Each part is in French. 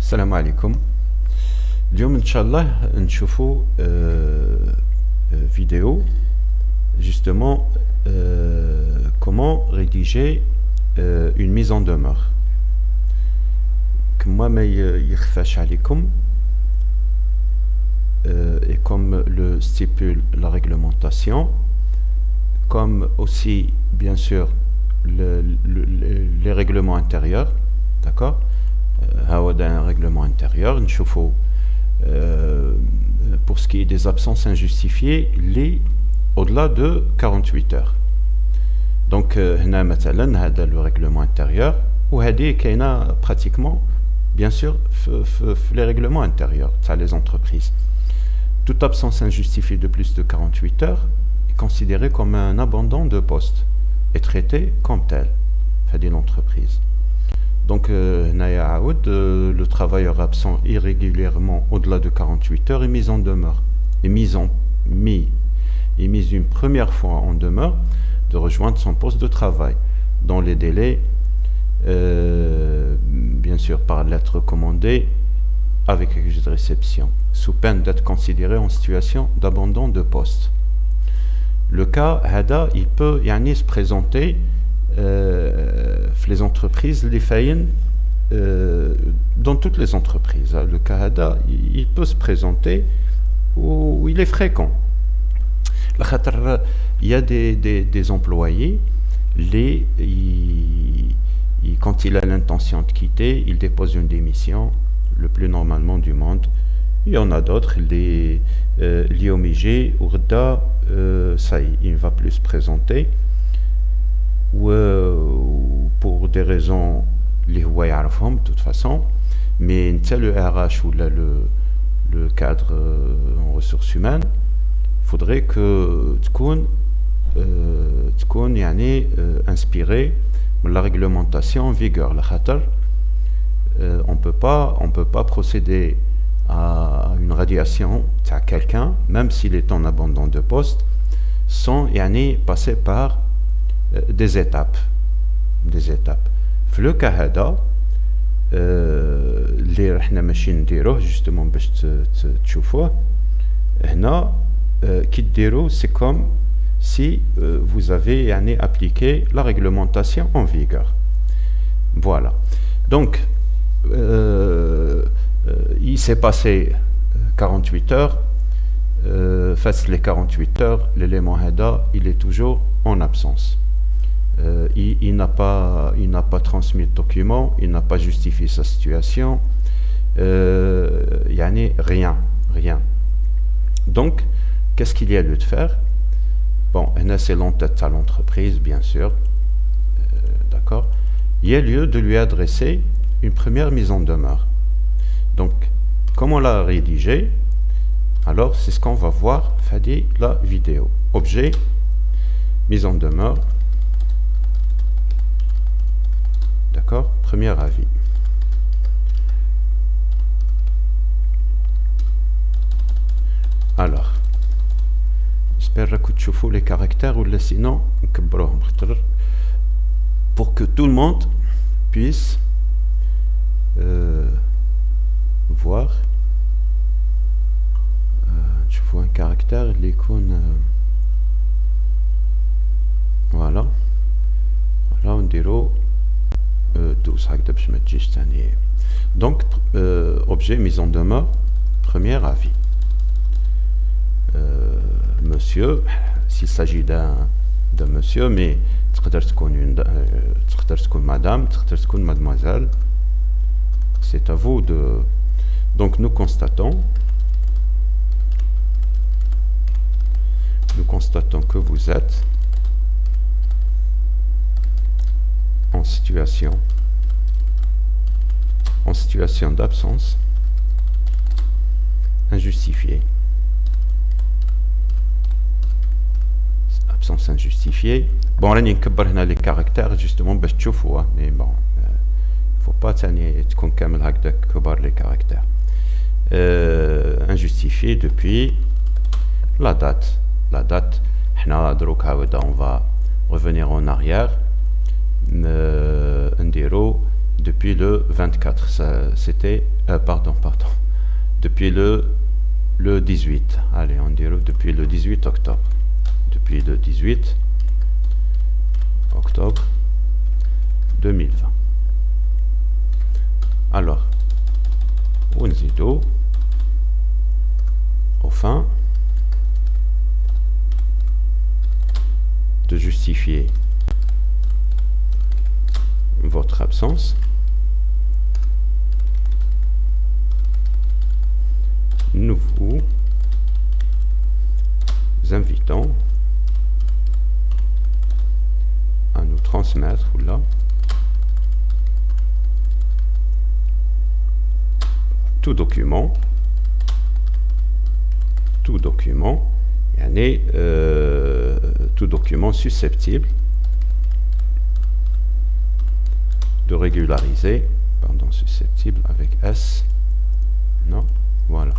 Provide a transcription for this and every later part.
السلام عليكم. اليوم ان شاء الله نشوفوا vidéo justement comment rédiger une mise en demeure. كما ما يخفاش عليكم et comme le stipule la réglementation, comme aussi bien sûr les règlements intérieurs, d'accord. Un règlement intérieur, pour ce qui est des absences injustifiées, les au-delà de 48 heures. Donc, le règlement intérieur, ou pratiquement, bien sûr, les règlements intérieurs, ça les entreprises. Toute absence injustifiée de plus de 48 heures est considérée comme un abandon de poste et traitée comme tel, fait d'une entreprise. Donc, le travailleur absent irrégulièrement au-delà de 48 heures est mis en demeure, est mis une première fois en demeure de rejoindre son poste de travail dans les délais, bien sûr par lettre recommandée avec accusé de réception, sous peine d'être considéré en situation d'abandon de poste. Le cas Hada, il peut se présenter les entreprises, les failles, dans toutes les entreprises. Le cas Hada, il peut se présenter où il est fréquent. Il y a des employés, quand il a l'intention de quitter, il dépose une démission le plus normalement du monde. Il y en a d'autres, les OMG ou RDA, ça il ne va plus se présenter, ou pour des raisons les de toute façon, mais le RH ou le cadre en ressources humaines, il faudrait que tu inspiré de la réglementation en vigueur. On peut pas procéder à une radiation à quelqu'un, même s'il est en abandon de poste, sans passer par des étapes. Le cas هذا اللي رحنا ماشي نديروه justement باش تشوفوه هنا كي ديرو, c'est comme si vous avez appliqué la réglementation en vigueur. Voilà. Donc il s'est passé 48 heures. Face les 48 heures, l'élément HEDA, il est toujours en absence. Il n'a pas transmis le document, il n'a pas justifié sa situation, rien. Donc, qu'est-ce qu'il y a lieu de faire? Bon, c'est l'entête à l'entreprise, bien sûr, d'accord. Il y a lieu de lui adresser une première mise en demeure. Donc, comment la rédiger? Alors, c'est ce qu'on va voir fait la vidéo. Objet, mise en demeure. D'accord? Premier avis. Alors, j'espère que tu vois les caractères, ou sinon, pour que tout le monde puisse voir. Tu vois un caractère, l'icône. Voilà, on dirait. Donc, objet mise en demeure, premier avis. Monsieur, s'il s'agit d'un monsieur, mais madame, mademoiselle, c'est à vous de. Donc, nous constatons que vous êtes en situation d'absence injustifiée. Absence injustifiée. Bon, là, on va les caractères justement, mais bon, il ne faut pas que les caractères. Injustifié depuis la date. On va revenir en arrière. depuis le 24. C'était pardon, depuis le 18. Allez, on dirait depuis le 18 octobre. Depuis le 18 octobre 2020. Alors, ونزيدو enfin de justifier votre absence. Nous vous invitons à nous transmettre là tout document يعني tout document susceptible de régulariser, pardon, susceptible avec S, non, voilà,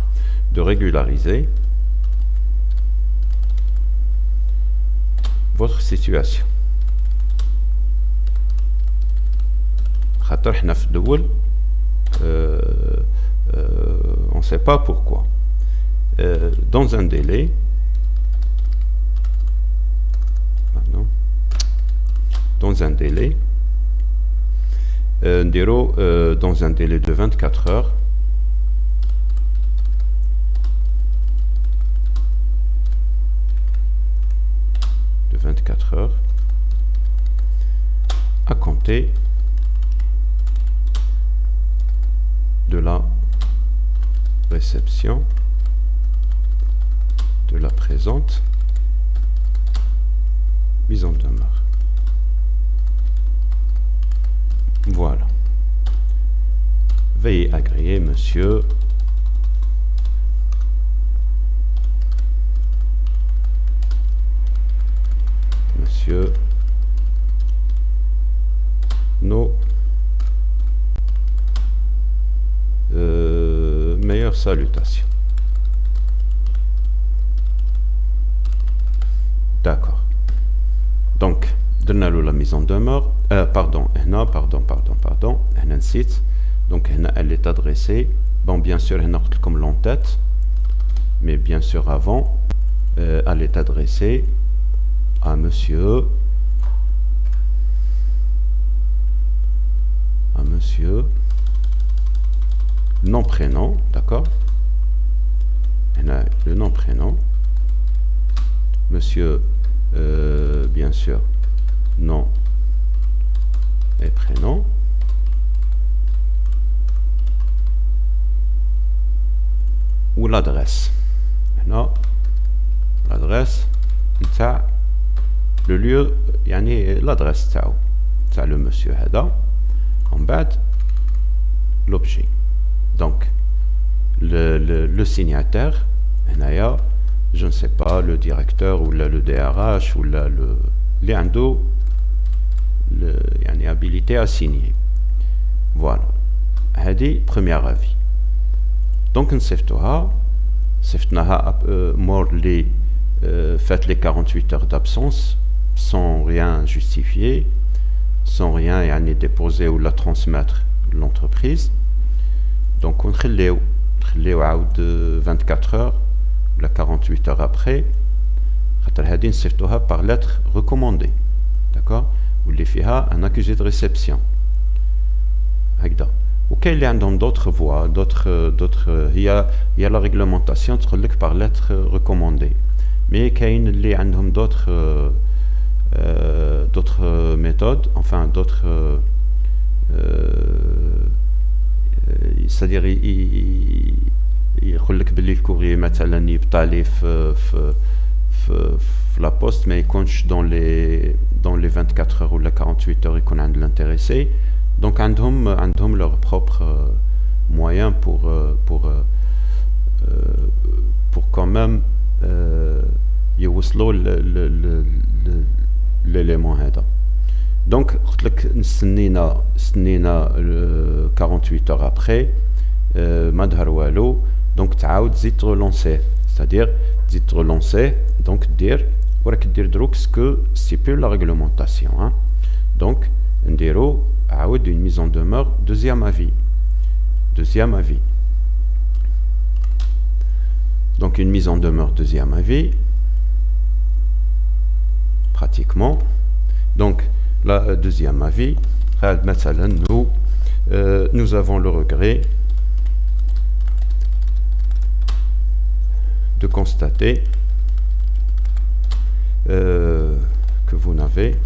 de régulariser votre situation. خاطر احنا في الدول on ne sait pas pourquoi. Dans un délai, dans un délai de 24 heures, à compter de la réception de la présente mise en demeure. Voilà. Veuillez agréer, monsieur. Nos meilleures salutations. D'accord. Donc, donnez-nous la mise en demeure. Pardon, donc, elle est adressée. Bon, bien sûr, comme l'en-tête, mais bien sûr, avant, elle est adressée à monsieur. Nom, prénom, d'accord? Le nom, prénom. Monsieur, bien sûr, nom et prénom. Ou l'adresse. Maintenant, l'adresse, le lieu, l'adresse, c'est le monsieur Hada. En bas, l'objet. Donc, le signataire, je ne sais pas, le directeur ou le DRH ou les عنده habilité à signer. Voilà. هذه premier avis. Donc, نصيفطوها mort les faites les 48 heures d'absence sans rien justifier, sans rien déposer ou la transmettre l'entreprise. Donc, on خليو عاود 24 heures ou 48 heures après. خاطر هذه نصيفطوها par lettre recommandée. D'accord? واللي فيها un accusé de réception. هكذا. وكاين اللي عندهم d'autres voies, il y a la réglementation تقول لك par lettre recommandée. Mais كاين اللي عندهم d'autres méthodes, enfin d'autres c'est-à-dire يقول لك باللي الكوريer مثلا يبطى ليه في la poste mais يكونش dans les 24 heures ou les 48 heures يكون عند l'intéressé. Donc عندهم leur propre moyen pour quand même يوصلوا l'élément هذا. Donc قلت لك نستنينا 48 heures après ما ظهر والو. Donc تعاود تزيد relancer, c'est-à-dire تزيد relancer, donc دير وراك دير دروك ce que stipule la réglementation, hein. Donc نديرو une mise en demeure deuxième avis. Donc une mise en demeure deuxième avis, pratiquement. Donc la deuxième avis, nous avons le regret de constater que vous n'avez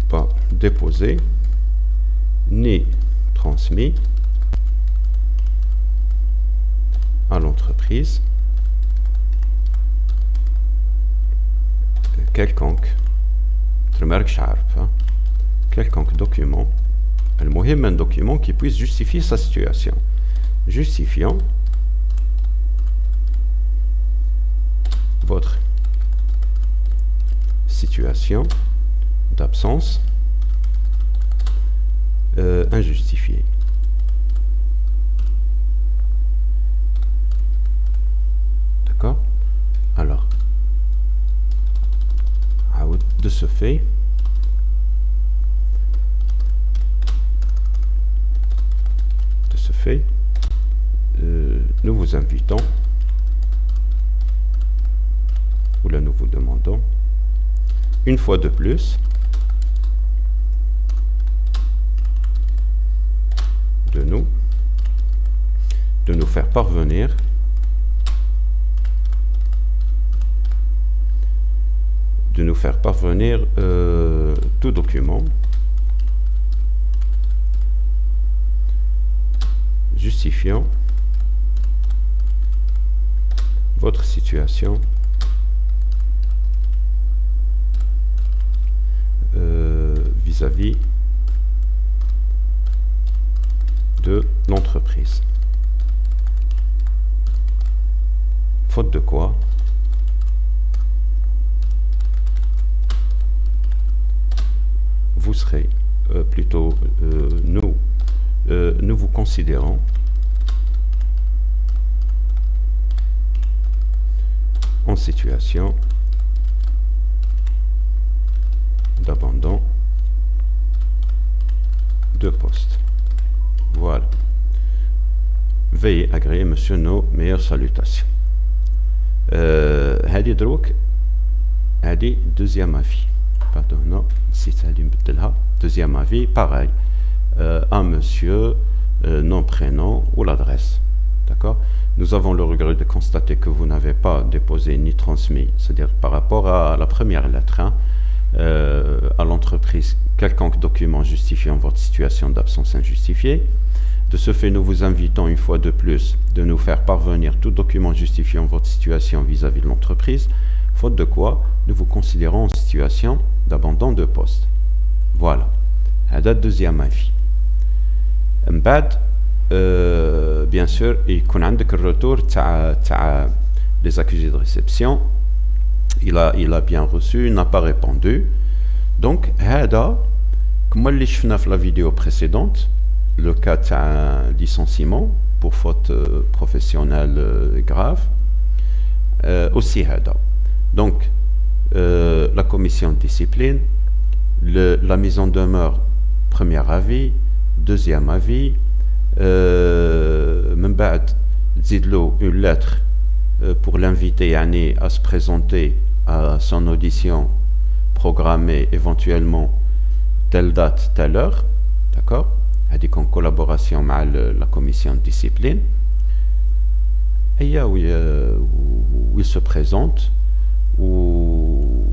pas déposé ni transmis à l'entreprise quelconque document, un document qui puisse justifier sa situation, justifiant votre situation d'absence injustifiée. D'accord? Alors, de ce fait, nous vous invitons, ou là nous vous demandons, une fois de plus, de nous faire parvenir tout document justifiant votre situation vis-à-vis de l'entreprise. Faute de quoi, vous serez nous vous considérons en situation d'abandon de poste. Voilà. Veuillez agréer, monsieur, nos meilleures salutations. هذه دروك هذه deuxième avis. Pardon, non, c'est deuxième avis, pareil. Un monsieur, nom, prénom ou l'adresse. D'accord? Nous avons le regret de constater que vous n'avez pas déposé ni transmis, c'est-à-dire par rapport à la première lettre, à l'entreprise, quelconque document justifiant votre situation d'absence injustifiée. De ce fait, nous vous invitons une fois de plus de nous faire parvenir tout document justifiant votre situation vis-à-vis de l'entreprise, faute de quoi nous vous considérons en situation d'abandon de poste. Voilà. هذا deuxième avis. من بعد bien sûr يكون عندك الرetour تاع les accusés de réception. Il a bien reçu, il n'a pas répondu. Donc هذا كما اللي شفنا في la vidéo précédente, le cas تاع licenciement pour faute professionnelle grave, aussi هذا. Donc la commission de discipline, la mise en demeure, premier avis, deuxième avis, من بعد تزيد له une lettre pour l'inviter à se présenter à son audition programmée éventuellement telle date, telle heure, d'accord, هذيك en collaboration avec la commission de discipline, et où il se présente, où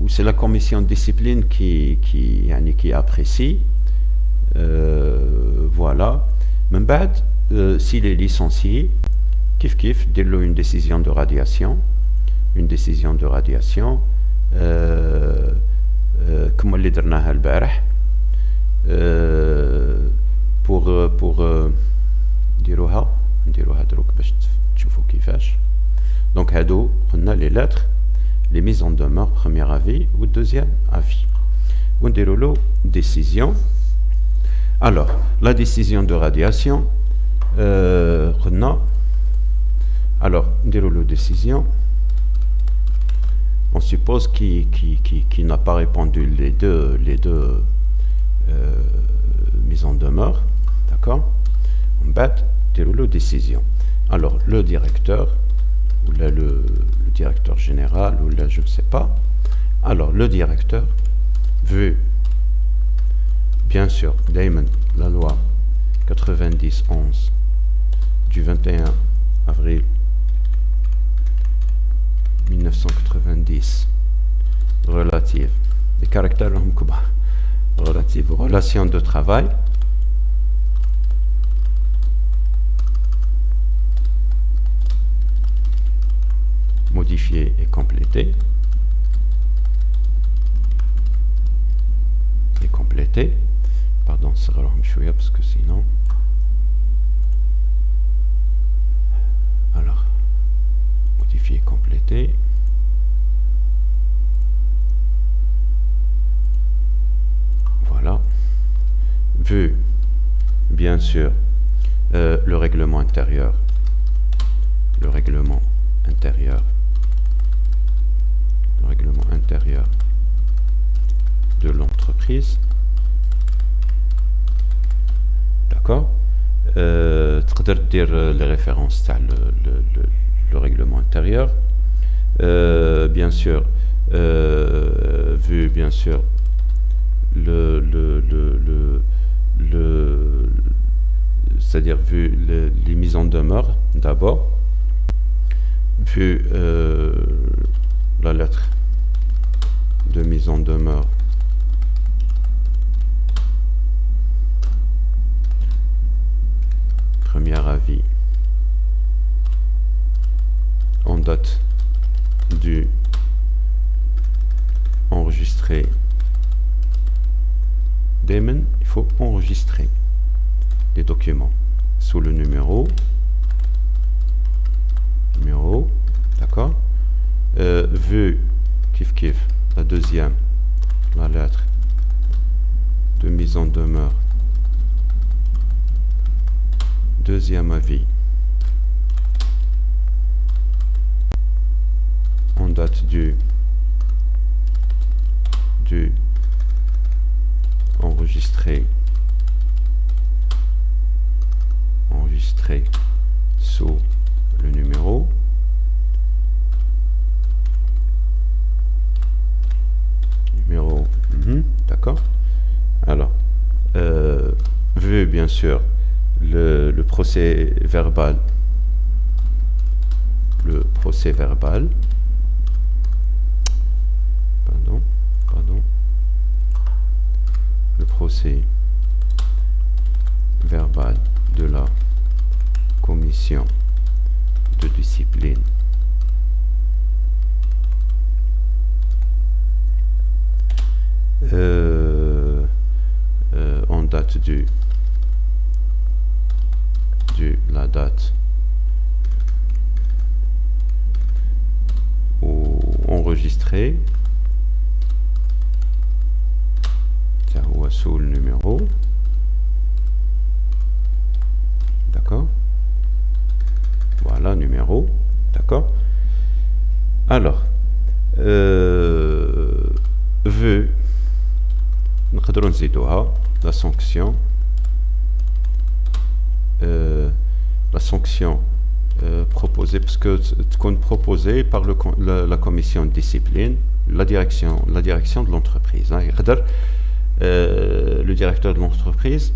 c'est la commission de discipline qui apprécie. Voilà. من بعد s'il est licencié, كيف دير له une décision de radiation, كما اللي درناها البارح, pour نديروها دروك باش تشوفوا كيفاش. Donc هادو قلنا les lettres, les mises en demeure, premier avis ou deuxième avis. ونديروا له décision. Alors, la décision de radiation, alors, نديروا له décision on suppose qu'il n'a pas répondu les deux mises en demeure, d'accord? On bat la décision. Alors le directeur, ou là le directeur général, ou là je ne sais pas. Alors le directeur veut, bien sûr, Damon, la loi 90-11 du 21 avril 1990 relative les caractères relative aux relations de travail, modifié et complété, pardon, ça va parce que sinon, alors modifié et complété, voilà, vu bien sûr le règlement intérieur de l'entreprise, d'accord. تقدر دير les références تاع le règlement intérieur, bien sûr, vu bien sûr c'est-à-dire vu les mises en demeure d'abord, vu la lettre de mise en demeure premier avis en date du enregistré Damon, il faut enregistrer les documents sous le numéro, d'accord. Vu kif la deuxième, la lettre de mise en demeure, deuxième avis en date du enregistré sous le numéro, d'accord. Alors vu bien sûr le procès verbal, pardon, le procès verbal de la commission de discipline en date la date ou enregistré sous le numéro, d'accord. Voilà, numéro, d'accord. Alors vu نقدروا نزيدوها la sanction, proposée, parce que qu'on proposée par la commission de discipline, la direction de l'entreprise, hein. Le directeur de l'entreprise,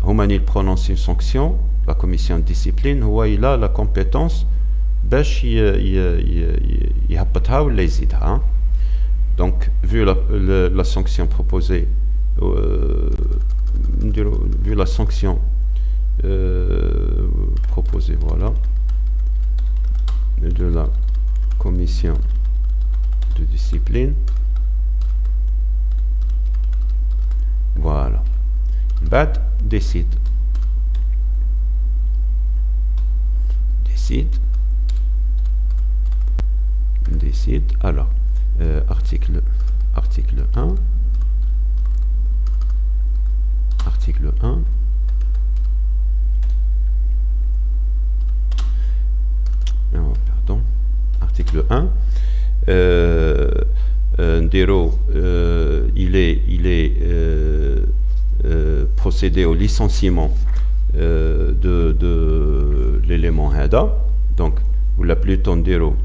il prononce une sanction, la commission de discipline, il a la compétence باش يهبطها ولا يزيدها. Donc vu la sanction proposée, vu la sanction proposée, voilà, de la commission de discipline, voilà, بعد décide, alors article 1, pardon, article 1, il est procédé au licenciement de l'élément هذا. Donc ولا plutôt نديرو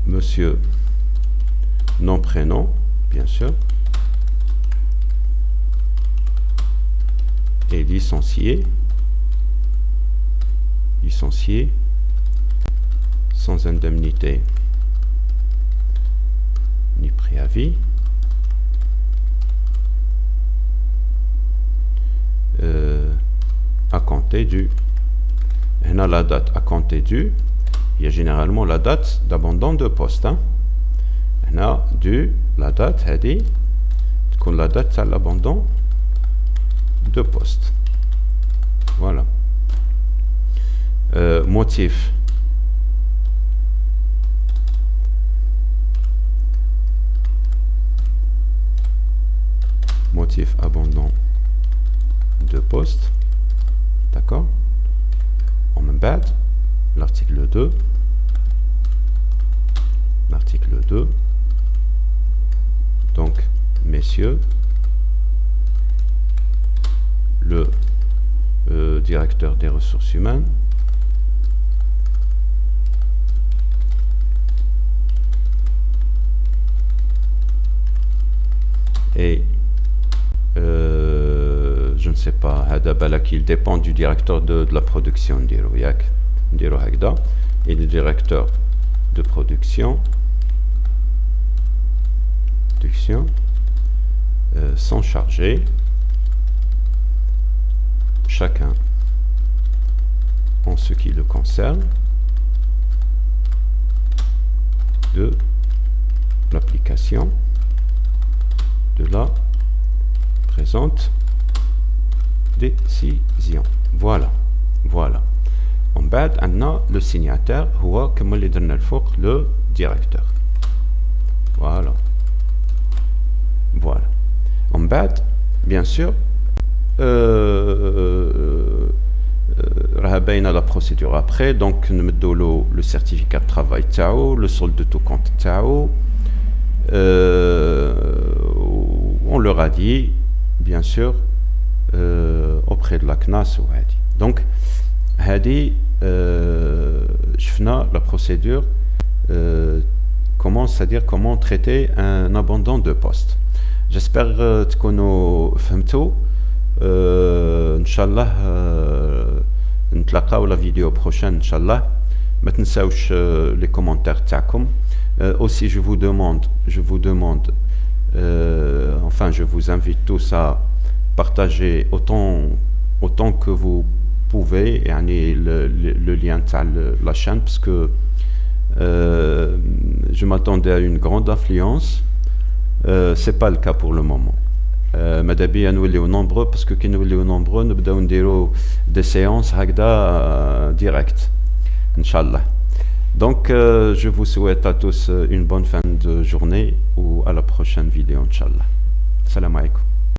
monsieur nom prénom bien sûr et licencié sans indemnité ni préavis à compter du. On a la date à compter du. Il y a généralement la date d'abandon de poste. On a la date, la date à l'abandon de poste. Voilà. Motif. Motif abandon de poste. D'accord. En même temps, l'article 2. Donc, messieurs, le directeur des ressources humaines et je ne sais pas, il dépend du directeur de la production et le directeur de production sont chargés chacun en ce qui le concerne de l'application de la présente décision. Voilà. En bas, on a le signataire, comme le directeur. Voilà. En bas, bien sûr, la procédure après, donc nous mettons le certificat de travail TAO, le solde de tout compte TAO. On leur a dit, bien sûr, auprès de la CNAS. Donc, la procédure, comment traiter un abandon de poste. J'espère que vous avez Inch'Allah, نتلاقاو la vidéo prochaine, Inch'Allah. ما تنساوش les commentaires تاعكم. Aussi, je vous demande, enfin, je vous invite tous à partager autant que vous pouvez le lien de la chaîne, parce que je m'attendais à une grande affluence. C'est pas le cas pour le moment. Madabi نوليو nombreux, parce que كي نوليو nombreux نبداو نديرو des séances هكذا direct Inch'Allah. Donc je vous souhaite à tous une bonne fin de journée ou à la prochaine vidéo Inch'Allah. Salam alaikum.